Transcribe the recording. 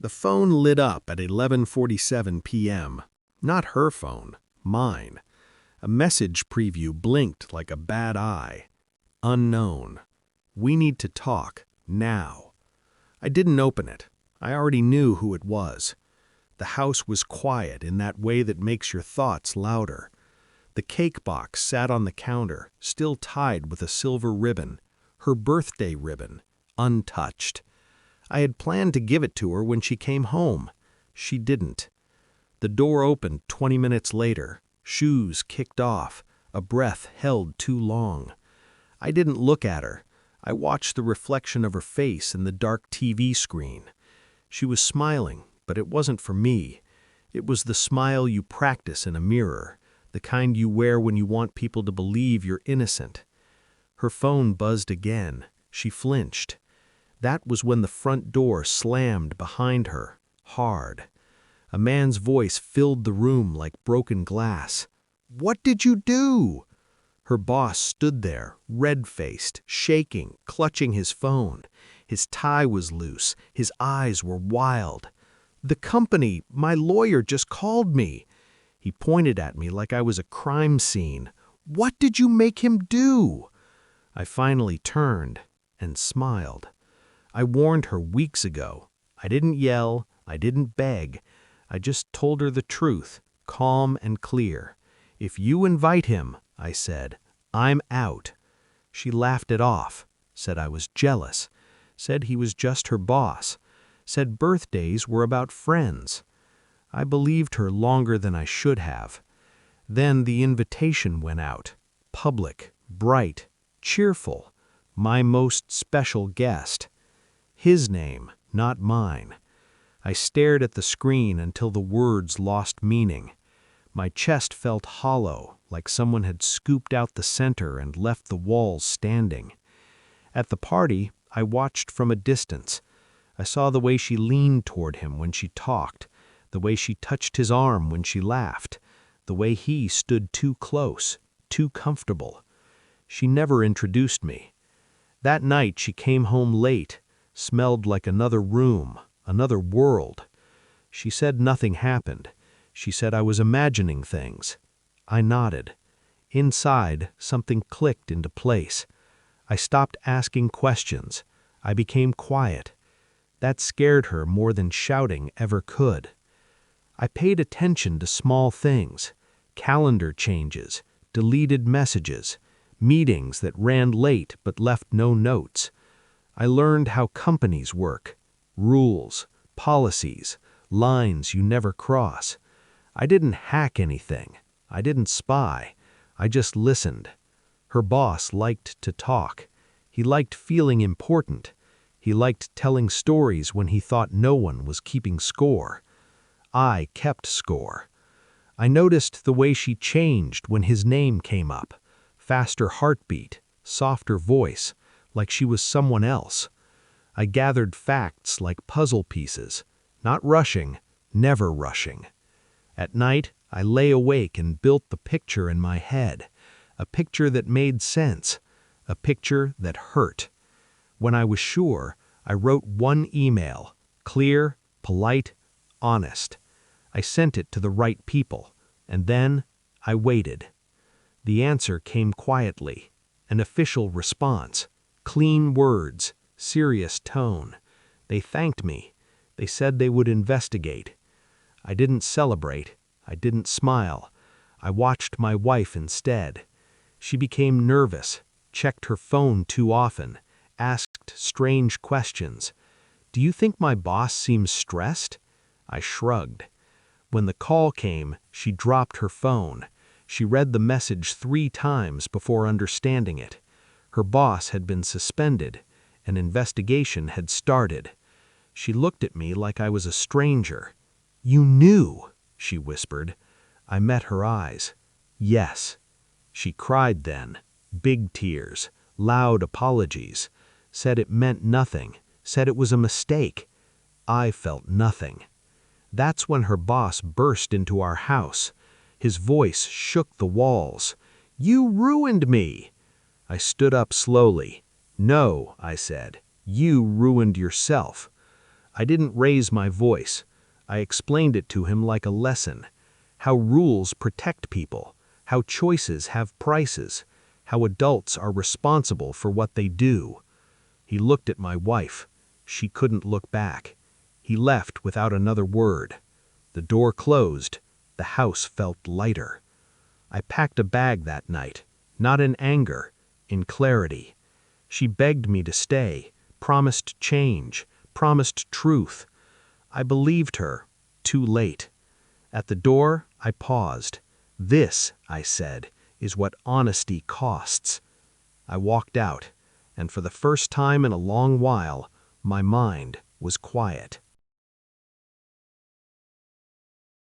The phone lit up at 11:47 p.m. Not her phone, mine. A message preview blinked like a bad eye. Unknown. We need to talk, now. I didn't open it. I already knew who it was. The house was quiet in that way that makes your thoughts louder. The cake box sat on the counter, still tied with a silver ribbon, her birthday ribbon, untouched. I had planned to give it to her when she came home. She didn't. The door opened 20 minutes later, shoes kicked off, a breath held too long. I didn't look at her. I watched the reflection of her face in the dark TV screen. She was smiling, but it wasn't for me. It was the smile you practice in a mirror, the kind you wear when you want people to believe you're innocent. Her phone buzzed again. She flinched. That was when the front door slammed behind her, hard. A man's voice filled the room like broken glass. "What did you do?" Her boss stood there, red-faced, shaking, clutching his phone. His tie was loose. His eyes were wild. "The company, my lawyer just called me." He pointed at me like I was a crime scene. "What did you make him do?" I finally turned and smiled. I warned her weeks ago. I didn't yell. I didn't beg. I just told her the truth, calm and clear. "If you invite him," I said, "I'm out." She laughed it off, said I was jealous, said he was just her boss, said birthdays were about friends. I believed her longer than I should have. Then the invitation went out, public, bright, cheerful, my most special guest. His name, not mine. I stared at the screen until the words lost meaning. My chest felt hollow, like someone had scooped out the center and left the walls standing. At the party, I watched from a distance. I saw the way she leaned toward him when she talked, the way she touched his arm when she laughed, the way he stood too close, too comfortable. She never introduced me. That night she came home late, smelled like another room, another world. She said nothing happened. She said I was imagining things. I nodded. Inside, something clicked into place. I stopped asking questions. I became quiet. That scared her more than shouting ever could. I paid attention to small things, calendar changes, deleted messages, meetings that ran late but left no notes. I learned how companies work, rules, policies, lines you never cross. I didn't hack anything. I didn't spy. I just listened. Her boss liked to talk. He liked feeling important. He liked telling stories when he thought no one was keeping score. I kept score. I noticed the way she changed when his name came up. Faster heartbeat, softer voice, like she was someone else. I gathered facts like puzzle pieces, not rushing, never rushing. At night, I lay awake and built the picture in my head, a picture that made sense, a picture that hurt. When I was sure, I wrote one email, clear, polite, honest. I sent it to the right people, and then I waited. The answer came quietly, an official response, clean words, serious tone. They thanked me. They said they would investigate. I didn't celebrate. I didn't smile. I watched my wife instead. She became nervous, checked her phone too often, asked strange questions. "Do you think my boss seems stressed?" I shrugged. When the call came, she dropped her phone. She read the message 3 times before understanding it. Her boss had been suspended. An investigation had started. She looked at me like I was a stranger. "You knew," she whispered. I met her eyes. "Yes." She cried then, big tears, loud apologies, said it meant nothing, said it was a mistake. I felt nothing. That's when her boss burst into our house. His voice shook the walls. "You ruined me!" I stood up slowly. "No," I said. "You ruined yourself." I didn't raise my voice. I explained it to him like a lesson. How rules protect people, how choices have prices, how adults are responsible for what they do. He looked at my wife. She couldn't look back. He left without another word. The door closed. The house felt lighter. I packed a bag that night, not in anger, in clarity. She begged me to stay, promised change, promised truth. I believed her, too late. At the door, I paused. This, I said, is what honesty costs. I walked out, and for the first time in a long while, my mind was quiet.